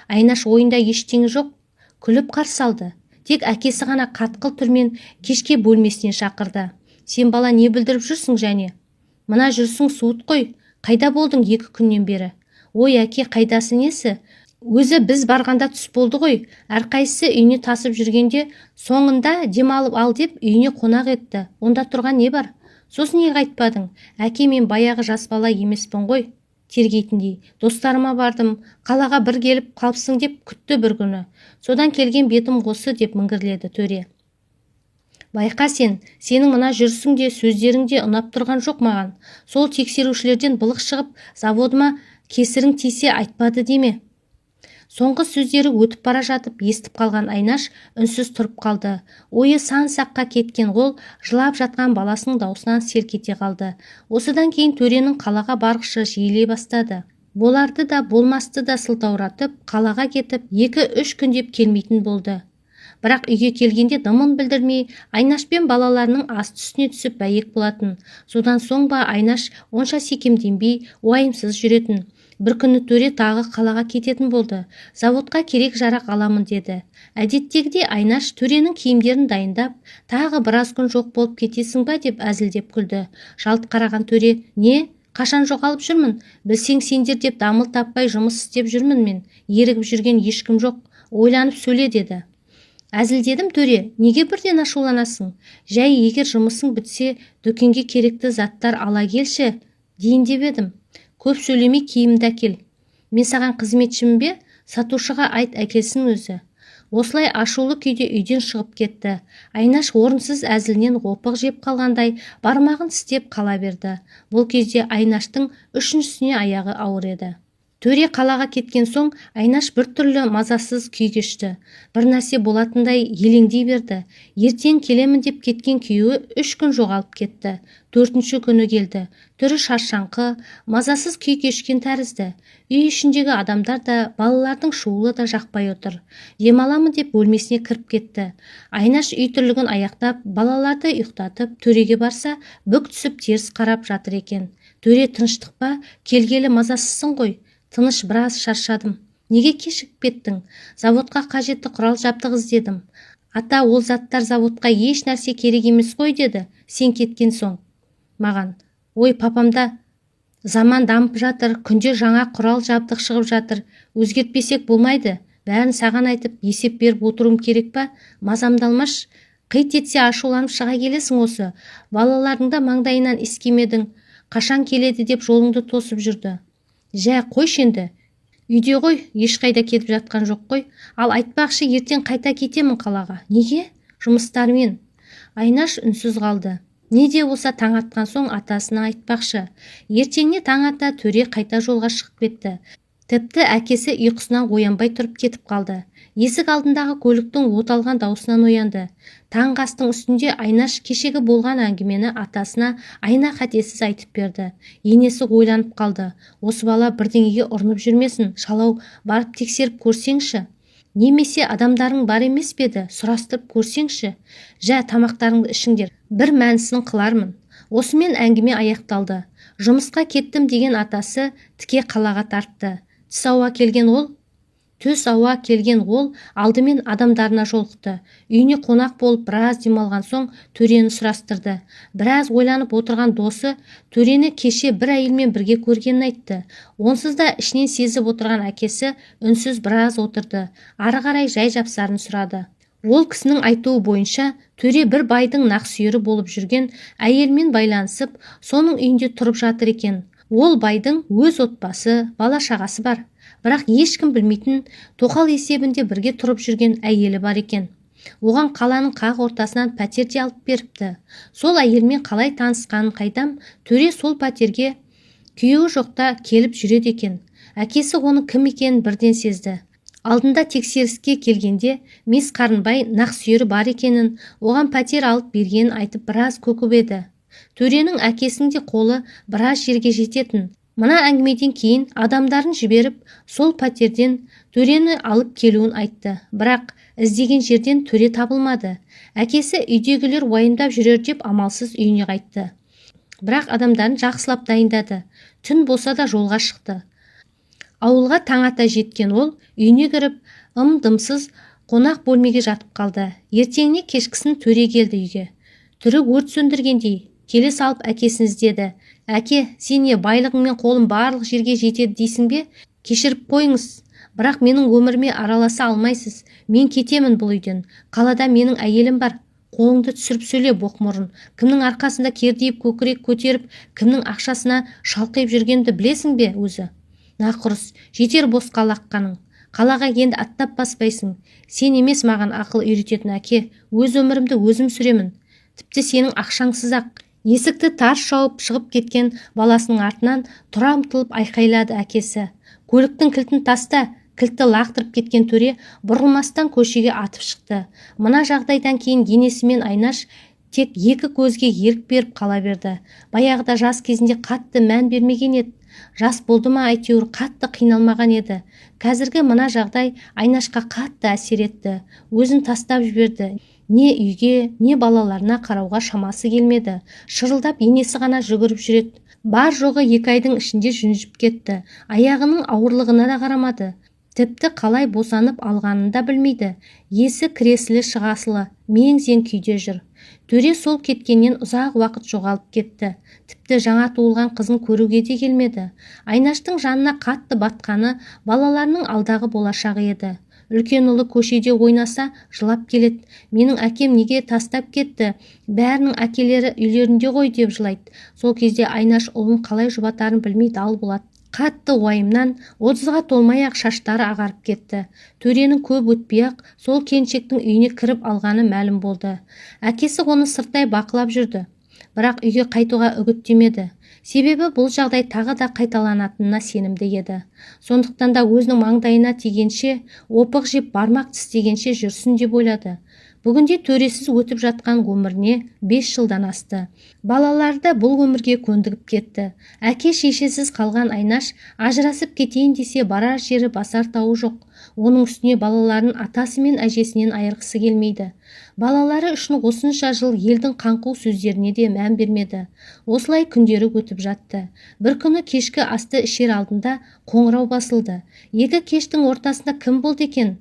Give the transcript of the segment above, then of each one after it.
Айнаш ойында ештеңе жоқ, күліп қарсы алды. Тек әкесі ғана қатқыл түрмен кешке бөлмесіне шақырды. Сен бала не бүлдіріп жүрсің және? Мына жүрсің суыт қой, қайда болдың 2 күннен бері? Ой әке, қайдасы несі? Өзі біз барғанда түс болды ғой. Әрқайсысы үйіне тасып жүргенде соңында демалып ал деп үйіне қонақ етті. Онда тұрған не бар? Сосын неге айтпадың? Әке, мен баяғы жас бала емеспін ғой. Тергейтіндей. Достарыма бардым, қалаға бір келіп қалыпсың деп күтті бір күні. Содан келген бетім осы деп міңгірледі төре. Байқа сенің мына жүрісің де сөздерің де ұнап тұрған жоқ маған. Сол тексерушілерден былық шығып, заводыма кесірің тисе айтпады деме. Соңғы сөздері өтіп бара жатып естіп қалған Айнаш үнсіз тұрып қалды. Ойы сан-саққа кеткен ол жылап жатқан баласының даусынан селк ете қалды. Осыдан кейін төренің қалаға барғышы жиілей бастады. Боларды да болмасты да сылтауратып, қалаға кетіп 2-3 күндеп келмейтін болды. Бірақ үйге келгенде дымын білдірмей, Айнашпен балаларының асты-үстіне түсіп бәйек болатын. Содан соң ба Айнаш онша секемденбей, уайымсыз жүретін. Бір күні төре тағы қалаға кететін болды. Заводқа керек жарақ аламын деді. Әдеттегідей Айнаш төренің киімдерін дайындап, тағы біраз күн жоқ болып кетесің ба деп әзілдеп күлді. Жалт қараған төре, не? Қашан жоғалып жүрмін? Білсең сендер деп дамыл таппай жұмыс істеп жүрмін мен. Ерігіп жүрген ешкім жоқ. Ойланып сөйле деді. Әзілдедім төре, неге бірден ашуланасың? Жай егер жұмысың бітсе, дүкенге керекті заттар ала келші, дейін деп едім. Көп сөйлемей киімді әкел. Мен саған қызметшімін бе? Сатушыға айт әкелсін өзі. Осылай ашулы күйде үйден шығып кетті. Айнаш орынсыз әзілінен опық жеп қалғандай бармағын тістеп қала берді. Бұл кезде Айнаштың үшіншісіне аяғы ауыр еді. Төре қалаға кеткен соң Айнаш бір түрлі мазасыз күй кешті. Бір нәрсе болатындай елеңдей берді. Ертең келемін деп кеткен күйеуі 3 күн жоғалып кетті. 4-ші күні келді. Түрі шаршаңқы, мазасыз күй кешкен тәрізді. Үй ішіндегі адамдар да, балалардың шуылы да жақпай отыр. Демаламын деп бөлмесіне кіріп кетті. Айнаш үй тірлігін аяқтап, балаларды ұйықтатып, төреге барса, бүк түсіп теріс қарап жатыр екен. Төре, тыныштық па? Келгелі мазасызсың ғой. Тыныш, біраз шаршадым. Неге кешігіп кеттің? Заводқа қажетті құрал жабдық іздедім. Ата, ол заттар заводқа еш нәрсе керек емес қой деді, сен кеткен соң. Маған, ой папамда, заман дамып жатыр, күнде жаңа құрал жабдық шығып жатыр, өзгертпесек болмайды. Бәрін саған айтып, есеп беріп отыруым керек па? Мазамдалмаш, қит етсе ашуланып шыға келесің осы. Балаларыңда маңдайынан искемедің, қашан келеді деп жолыңды тосып жүрді. Жә, қойш енді. Үйде ғой, ешқайда кетіп жатқан жоқ қой. Ал айтпақшы, ертең қайта кетемін қалаға. Неге? Жұмыстармен. Айнаш үнсіз қалды. Не де болса таң атқан соң атасына айтпақшы. Ертеңіне таң ата төре қайта жолға шығып кетті. Тіпті әкесі ұйқысынан оянбай тұрып кетіп қалды. Есік алдындағы көліктің от алған даусынан оянды. Таңғы астың үстінде Айнаш кешегі болған әңгімені атасына айна қатесіз айтып берді. Енесі ойланып қалды. Осы бала бірдеңеге ұрынып жүрмесін, шалау, барып тексеріп көрсеңші. Немесе адамдарың бар емес педі, сұрастырып көрсеңші. Жә, тамақтарыңды ішіңдер, бір мәнісін қылармын. Осымен әңгіме аяқталды. Жұмысқа кеттім деген атасы тіке қалаға тартты. Түс ауа келген ол алдымен адамдарына жолықты. Үйіне қонақ болып біраз демалған соң төрені сұрастырды. Біраз ойланып отырған досы төрені кеше бір әйелмен бірге көргенін айтты. Онсыз да ішінен сезіп отырған әкесі үнсіз біраз отырды. Ары қарай жай жапсарын сұрады. Ол кісінің айтуы бойынша төре бір байдың нақсүйері болып жүрген әйелмен байланысып, соның үйінде тұрып жатыр екен. Ол байдың өз отбасы, бала-шағасы бар. Бірақ ешкім білмейтін тоқал есебінде бірге тұрып жүрген әйелі бар екен. Оған қаланың қақ ортасынан пәтер де алып беріпті. Сол әйелмен қалай танысқанын қайдам, төре сол пәтерге күйеуі жоқта келіп жүреді екен. Әкесі оның кім екенін бірден сезді. Алдында тексеріске келгенде мес Қарынбай нақсүйері бар екенін, оған пәтер алып бергенін айтып біраз көкіп еді. Төренің әкесінің де қолы біраз жерге жететін. Мына әңгімеден кейін адамдарын жіберіп, сол пәтерден төрені алып келуін айтты. Бірақ іздеген жерден төре табылмады. Әкесі үйдегілер уайымдап жүрер деп амалсыз үйіне қайтты. Бірақ адамдарын жақсылап дайындады. Түн болса да жолға шықты. Ауылға таң ата жеткен ол үйіне кіріп ым-дымсыз қонақ бөлмеге жатып қалды. Ертеңіне кешкісін төре келді үйге. Түрі өрт сөндіргендей келе салып әкесін іздеді. Әке, сен не байлығыңмен қолым барлық жерге жетеді дейсің бе? Кешіріп қойыңыз, бірақ менің өміріме араласа алмайсыз. Мен кетемін бұл үйден. Қалада менің әйелім бар. Қолыңды түсіріп сөйле, боқмұрын. Кімнің арқасында кердиіп көкірек көтеріп, кімнің ақшасына шалқайып жүргенді білесің бе өзі? Нақұрыс, жетер босқа лаққаның. Қалаға енді аттап баспайсың. Сен емес маған ақыл үйрететін әке. Өз өмірімді өзім сүремін. Тіпті сенің ақшаңсыз-ақ. Есікті тарс жауып шығып кеткен баласының артынан тұра ұмтылып айқайлады әкесі. Көліктің кілтін таста. Кілтті лақтырып кеткен төре бұрылмастан көшеге атып шықты. Мына жағдайдан кейін енесі мен Айнаш тек екі көзге ерік беріп қала берді. Баяғыда жас кезінде қатты мән бермеген еді. Жас болды ма әйтеуір қатты қиналмаған еді. Қазіргі мына жағдай Айнашқа қатты әсер етті. Өзін тастап жіберді. Не үйге, не балаларына қарауға шамасы келмеді. Шырылдап енесі ғана жүгіріп жүреді. Бар жоғы 2 айдың ішінде жүнжіп кетті. Аяғының ауырлығына да қарамады. Тіпті қалай босанып алғанын да білмейді. Есі кіресілі шығасылы, мең-зең күйде жүр. Төре сол кеткеннен ұзақ уақыт жоғалып кетті. Тіпті жаңа туылған қызын көруге де келмеді. Айнаштың жанына қатты батқаны балаларының алдағы болашағы еді. Үлкен ұлы көшеде ойнаса жылап келеді. Менің әкем неге тастап кетті? Бәрінің әкелері үйлерінде ғой деп жылайды. Сол кезде Айнаш ұлын қалай жұбатарын білмей дал болады. Қатты уайымнан 30-ға толмай-ақ шаштары ағарып кетті. Төренің көп өтпей-ақ сол келіншектің үйіне кіріп алғаны мәлім болды. Әкесі оны сырттай бақылап жүрді, бірақ үйге қайтуға үгіттемеді. Себебі бұл жағдай тағы да қайталанатынына сенімді еді. Сондықтан да өзінің маңдайына тигенше, опық жеп бармақ тістегенше жүрсін деп ойлады. Бүгінде төресіз өтіп жатқан өміріне 5 жылдан асты. Балалары да бұл өмірге көндігіп кетті. Әке шешесіз қалған Айнаш ажырасып кетейін десе барар жері басар тауы жоқ. Оның үстіне балаларын атасы мен әжесінен айырғысы келмейді. Балалары үшін осынша жыл елдің қаңқу сөздеріне де мән бермеді. Осылай күндері өтіп жатты. Бір күні кешкі асты ішер алдында қоңырау басылды. Екі кештің ортасында кім болды екен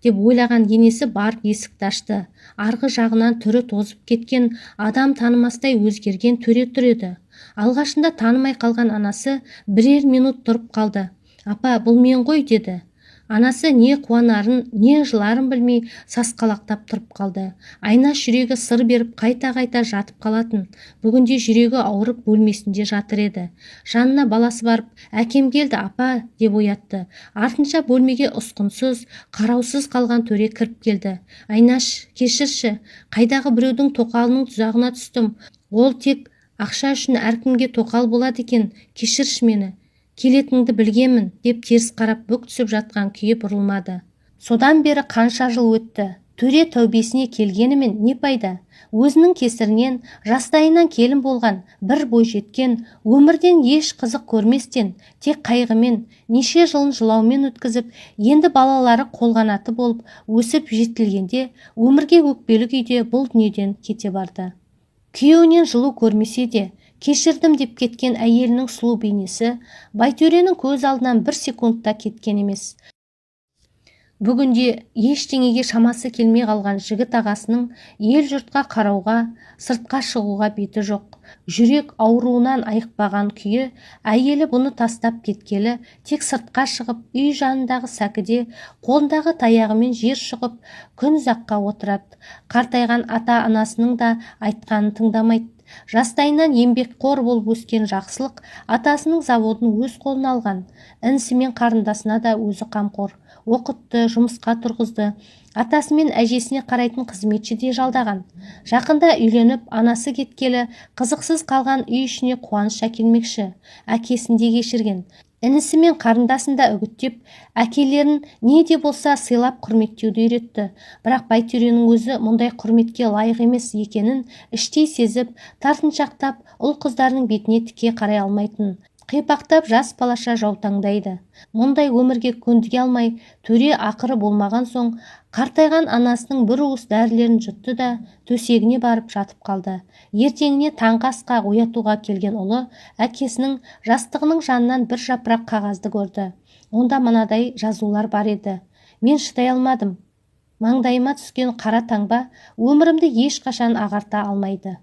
деп ойлаған енесі барып есікті ашты. Арғы жағынан түрі тозып кеткен, адам танымастай өзгерген төре тұр еді. Алғашында танымай қалған анасы бірер минут тұрып қалды. Апа, бұл мен ғой деді. Анасы не қуанарын, не жыларын білмей сасқалақтап тұрып қалды. Айнаш жүрегі сыр беріп қайта-қайта жатып қалатын. Бүгінде жүрегі ауырып бөлмесінде жатыр еді. Жанына баласы барып, әкем келді апа деп оятты. Артынша бөлмеге ұсқынсыз, қараусыз қалған төре кіріп келді. Айнаш, кешірші, қайдағы біреудің тоқалының тұзағына түстім. Ол тек ақша үшін әркімге тоқал болады екен, кешірші мені. Келетіңді білгемін деп теріс қарап бүк түсіп жатқан күйі бұрылмады. Содан бері қанша жыл өтті. Төре тәубесіне келгенімен не пайда? Өзінің кесірінен жастайынан келін болған, бір бойжеткен, өмірден еш қызық көрместен, тек қайғымен, неше жылын жылаумен өткізіп, енді балалары қолғанаты болып өсіп жетілгенде, өмірге өкпелі күйде бұл дүниеден кете барды. Күйеуінен жылу көрмесе де, кешірдім деп кеткен әйелінің сұлу бейнесі Байтөренің көз алдынан 1 секундта кеткен емес. Бүгінде ештеңеге шамасы келмей қалған жігіт ағасының ел жұртқа қарауға, сыртқа шығуға беті жоқ. Жүрек ауруынан айықпаған күйі, әйелі бұны тастап кеткелі, тек сыртқа шығып, үй жанындағы сәкіде, қолындағы таяғымен жер шұқып, күн ұзаққа отырады. Қартайған ата-анасының да айтқанын тыңдамайды. Жастайынан еңбекқор болып өскен жақсылық атасының заводын өз қолына алған. Інісі мен қарындасына да өзі қамқор. Оқытты, жұмысқа тұрғызды. Атасы мен әжесіне қарайтын қызметші де жалдаған. Жақында үйленіп, анасы кеткелі, қызықсыз қалған үй ішіне қуаныш әкелмекші. Әкесін де кешірген. Інісі мен қарындасын да үгіттеп, әкелерін не де болса сыйлап құрметтеуді үйретті. Бірақ Байтөренің өзі мұндай құрметке лайық емес екенін іштей сезіп, тартыншақтап, ұл қыздарының бетіне тіке қарай алмайтын. Қипақтап жас балаша жаутаңдайды. Мұндай өмірге көндіге алмай, төре ақыры болмаған соң, қартайған анасының бір уыс дәрілерін жұтты да төсегіне барып жатып қалды. Ертеңіне таңғы асқа оятуға келген ұлы әкесінің жастығының жанынан бір жапырақ қағазды көрді. Онда мынадай жазулар бар еді. Мен шыдай алмадым. Маңдайыма түскен қара таңба өмірімді ешқашан ағарта алмайды.